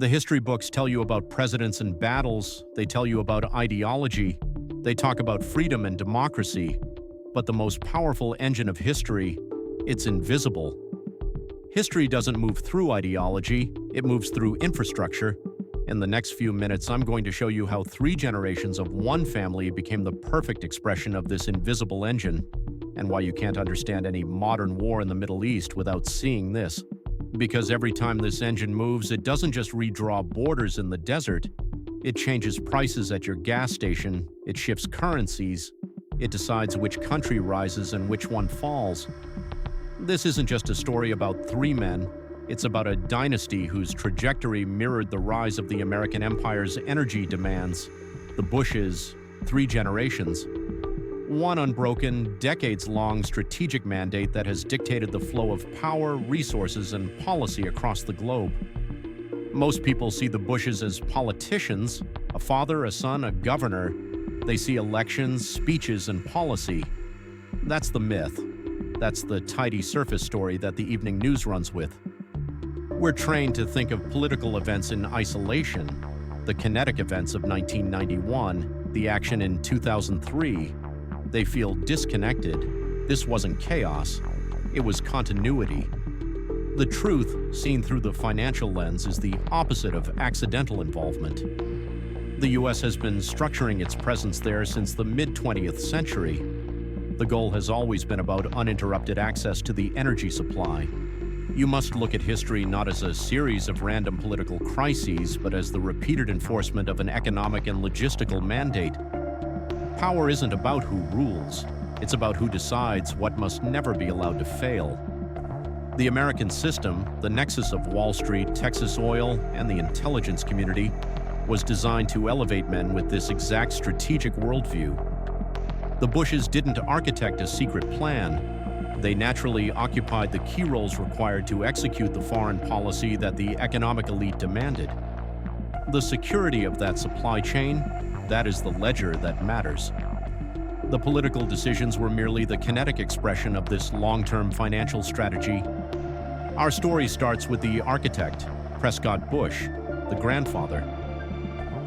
The history books tell you about presidents and battles, they tell you about ideology, they talk about freedom and democracy, but the most powerful engine of history, it's invisible. History doesn't move through ideology, it moves through infrastructure. In the next few minutes, I'm going to show you how 3 generations of one family became the perfect expression of this invisible engine, and why you can't understand any modern war in the Middle East without seeing this. Because every time this engine moves, it doesn't just redraw borders in the desert, it changes prices at your gas station, it shifts currencies, it decides which country rises and which one falls. This isn't just a story about 3 men, it's about a dynasty whose trajectory mirrored the rise of the American empire's energy demands. The Bushes, 3 generations. One unbroken, decades-long strategic mandate that has dictated the flow of power, resources, and policy across the globe. Most people see the Bushes as politicians, a father, a son, a governor. They see elections, speeches, and policy. That's the myth. That's the tidy surface story that the evening news runs with. We're trained to think of political events in isolation. The kinetic events of 1991, the action in 2003. They feel disconnected. This wasn't chaos, it was continuity. The truth, seen through the financial lens, is the opposite of accidental involvement. The US has been structuring its presence there since the mid-20th century. The goal has always been about uninterrupted access to the energy supply. You must look at history not as a series of random political crises, but as the repeated enforcement of an economic and logistical mandate. Power isn't about who rules, it's about who decides what must never be allowed to fail. The American system, the nexus of Wall Street, Texas oil, and the intelligence community, was designed to elevate men with this exact strategic worldview. The Bushes didn't architect a secret plan. They naturally occupied the key roles required to execute the foreign policy that the economic elite demanded. The security of that supply chain, that is the ledger that matters. The political decisions were merely the kinetic expression of this long-term financial strategy. Our story starts with the architect, Prescott Bush, the grandfather.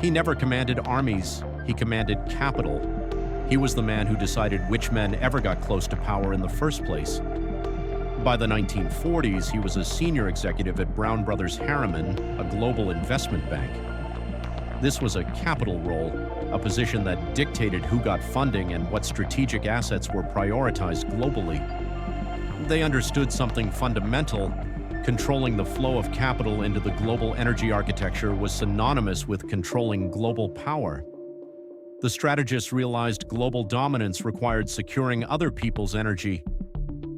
He never commanded armies, he commanded capital. He was the man who decided which men ever got close to power in the first place. By the 1940s, he was a senior executive at Brown Brothers Harriman, a global investment bank. This was a capital role, a position that dictated who got funding and what strategic assets were prioritized globally. They understood something fundamental. Controlling the flow of capital into the global energy architecture was synonymous with controlling global power. The strategists realized global dominance required securing other people's energy.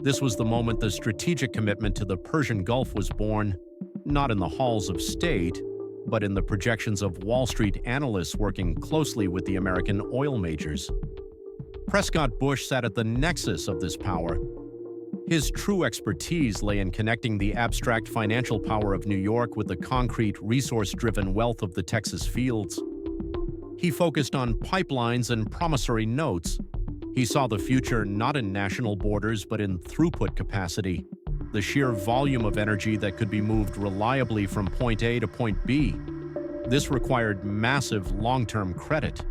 This was the moment the strategic commitment to the Persian Gulf was born, not in the halls of state, but in the projections of Wall Street analysts working closely with the American oil majors. Prescott Bush sat at the nexus of this power. His true expertise lay in connecting the abstract financial power of New York with the concrete, resource-driven wealth of the Texas fields. He focused on pipelines and promissory notes. He saw the future not in national borders but in throughput capacity, the sheer volume of energy that could be moved reliably from point A to point B. This required massive long-term credit.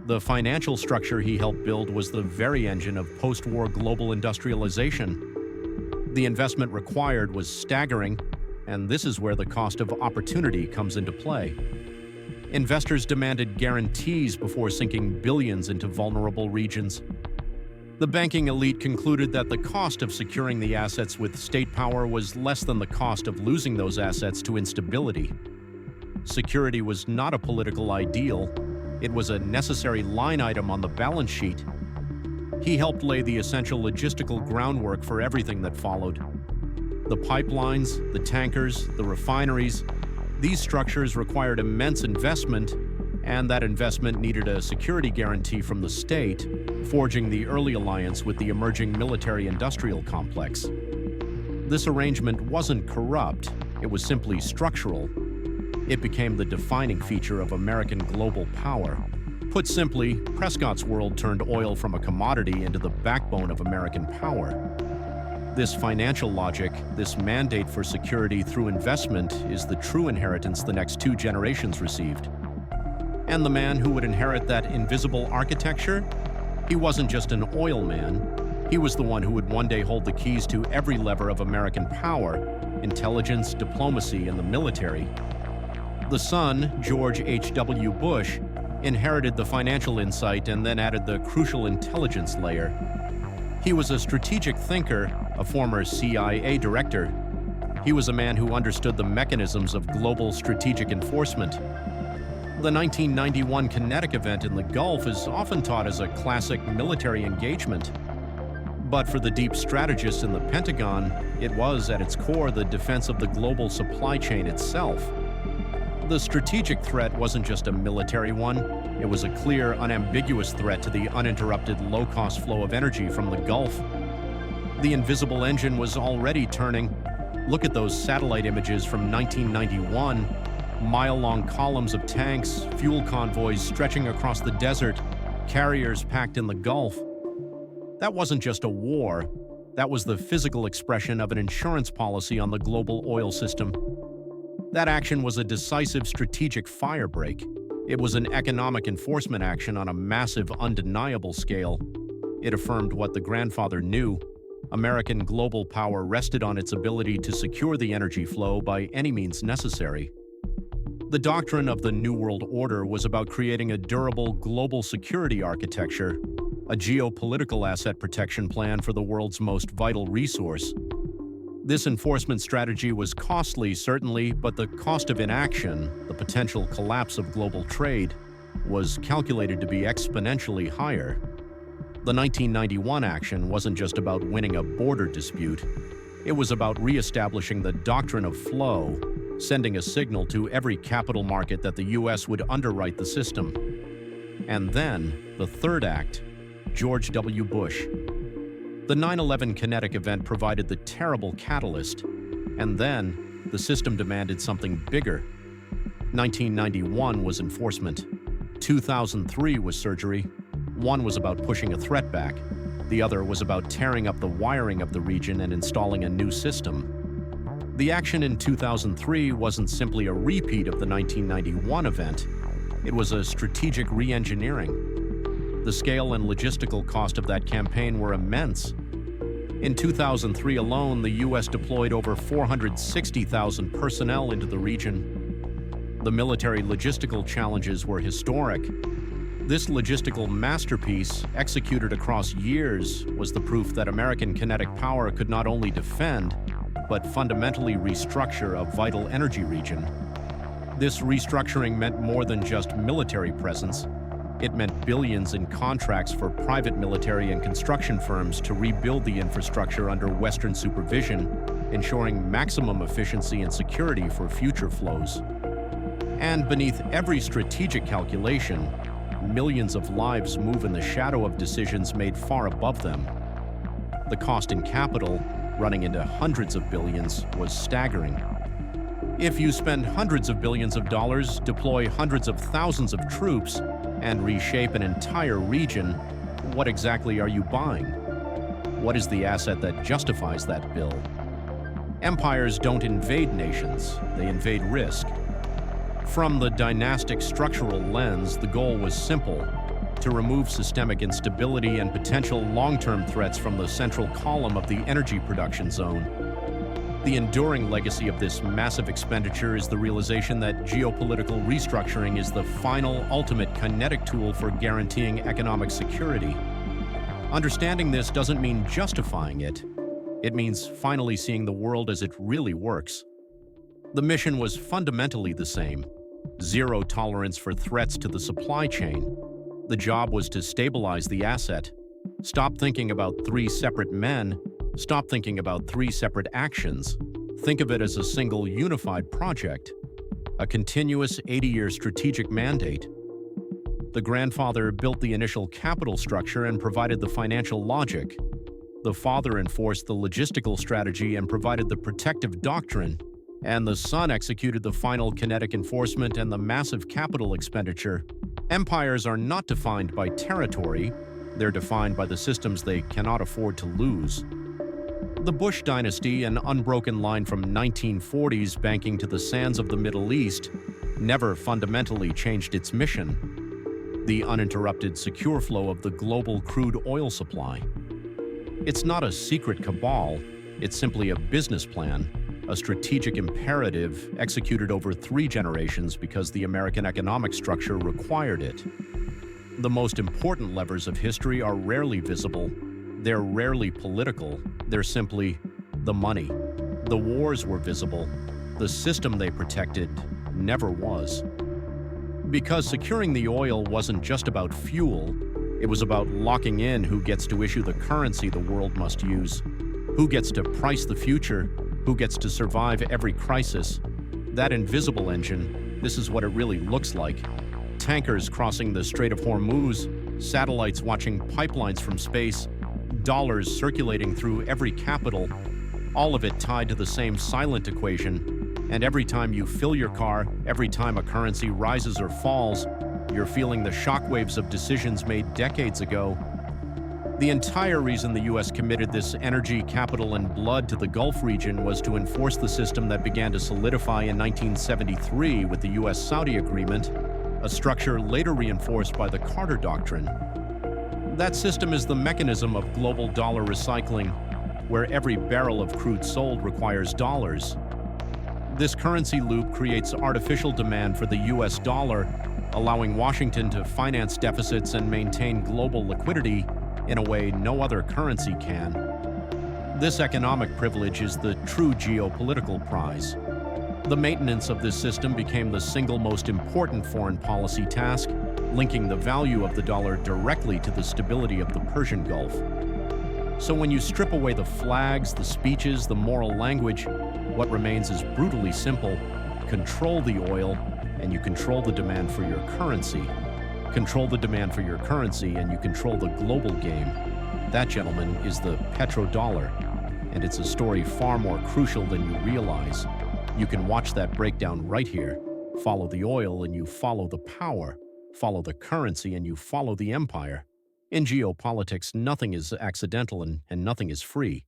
The financial structure he helped build was the very engine of post-war global industrialization. The investment required was staggering, and this is where the cost of opportunity comes into play. Investors demanded guarantees before sinking billions into vulnerable regions. The banking elite concluded that the cost of securing the assets with state power was less than the cost of losing those assets to instability. Security was not a political ideal, it was a necessary line item on the balance sheet. He helped lay the essential logistical groundwork for everything that followed. The pipelines, the tankers, the refineries, these structures required immense investment, and that investment needed a security guarantee from the state, forging the early alliance with the emerging military-industrial complex. This arrangement wasn't corrupt, it was simply structural. It became the defining feature of American global power. Put simply, Prescott's world turned oil from a commodity into the backbone of American power. This financial logic, this mandate for security through investment, is the true inheritance the next 2 generations received. And the man who would inherit that invisible architecture? He wasn't just an oil man. He was the one who would one day hold the keys to every lever of American power: intelligence, diplomacy, and the military. The son, George H.W. Bush, inherited the financial insight and then added the crucial intelligence layer. He was a strategic thinker, a former CIA director. He was a man who understood the mechanisms of global strategic enforcement. The 1991 kinetic event in the Gulf is often taught as a classic military engagement. But for the deep strategists in the Pentagon, it was, at its core, the defense of the global supply chain itself. The strategic threat wasn't just a military one. It was a clear, unambiguous threat to the uninterrupted, low-cost flow of energy from the Gulf. The invisible engine was already turning. Look at those satellite images from 1991. Mile-long columns of tanks, fuel convoys stretching across the desert, carriers packed in the Gulf. That wasn't just a war. That was the physical expression of an insurance policy on the global oil system. That action was a decisive strategic firebreak. It was an economic enforcement action on a massive, undeniable scale. It affirmed what the grandfather knew. American global power rested on its ability to secure the energy flow by any means necessary. The doctrine of the New World Order was about creating a durable global security architecture, a geopolitical asset protection plan for the world's most vital resource. This enforcement strategy was costly, certainly, but the cost of inaction, the potential collapse of global trade, was calculated to be exponentially higher. The 1991 action wasn't just about winning a border dispute. It was about reestablishing the doctrine of flow, sending a signal to every capital market that the U.S. would underwrite the system. And then, the third act, George W. Bush. The 9/11 kinetic event provided the terrible catalyst, and then the system demanded something bigger. 1991 was enforcement. 2003 was surgery. One was about pushing a threat back. The other was about tearing up the wiring of the region and installing a new system. The action in 2003 wasn't simply a repeat of the 1991 event. It was a strategic re-engineering. The scale and logistical cost of that campaign were immense. In 2003 alone, the U.S. deployed over 460,000 personnel into the region. The military logistical challenges were historic. This logistical masterpiece, executed across years, was the proof that American kinetic power could not only defend, but fundamentally restructure a vital energy region. This restructuring meant more than just military presence. It meant billions in contracts for private military and construction firms to rebuild the infrastructure under Western supervision, ensuring maximum efficiency and security for future flows. And beneath every strategic calculation, millions of lives move in the shadow of decisions made far above them. The cost in capital, running into hundreds of billions, was staggering. If you spend hundreds of billions of dollars, deploy hundreds of thousands of troops, and reshape an entire region, what exactly are you buying? What is the asset that justifies that bill? Empires don't invade nations, they invade risk. From the dynastic structural lens, the goal was simple: to remove systemic instability and potential long-term threats from the central column of the energy production zone. The enduring legacy of this massive expenditure is the realization that geopolitical restructuring is the final, ultimate kinetic tool for guaranteeing economic security. Understanding this doesn't mean justifying it. It means finally seeing the world as it really works. The mission was fundamentally the same: zero tolerance for threats to the supply chain. The job was to stabilize the asset. Stop thinking about 3 separate men. Stop thinking about 3 separate actions. Think of it as a single unified project, a continuous 80-year strategic mandate. The grandfather built the initial capital structure and provided the financial logic. The father enforced the logistical strategy and provided the protective doctrine. And the son executed the final kinetic enforcement and the massive capital expenditure. Empires are not defined by territory. They're defined by the systems they cannot afford to lose. The Bush dynasty, an unbroken line from 1940s banking to the sands of the Middle East, never fundamentally changed its mission: the uninterrupted, secure flow of the global crude oil supply. It's not a secret cabal, it's simply a business plan, a strategic imperative executed over 3 generations because the American economic structure required it. The most important levers of history are rarely visible, they're rarely political, they're simply the money. The wars were visible, the system they protected never was. Because securing the oil wasn't just about fuel, it was about locking in who gets to issue the currency the world must use, who gets to price the future, who gets to survive every crisis. That invisible engine, this is what it really looks like. Tankers crossing the Strait of Hormuz, satellites watching pipelines from space, dollars circulating through every capital, all of it tied to the same silent equation. And every time you fill your car, every time a currency rises or falls, you're feeling the shockwaves of decisions made decades ago. The entire reason the U.S. committed this energy, capital, and blood to the Gulf region was to enforce the system that began to solidify in 1973 with the U.S.-Saudi agreement, a structure later reinforced by the Carter Doctrine. That system is the mechanism of global dollar recycling, where every barrel of crude sold requires dollars. This currency loop creates artificial demand for the U.S. dollar, allowing Washington to finance deficits and maintain global liquidity in a way no other currency can. This economic privilege is the true geopolitical prize. The maintenance of this system became the single most important foreign policy task, linking the value of the dollar directly to the stability of the Persian Gulf. So when you strip away the flags, the speeches, the moral language, what remains is brutally simple: control the oil, and you control the demand for your currency. Control the demand for your currency, and you control the global game. That, gentlemen, is the petrodollar, and it's a story far more crucial than you realize. You can watch that breakdown right here. Follow the oil, and you follow the power. Follow the currency, and you follow the empire. In geopolitics, nothing is accidental and nothing is free.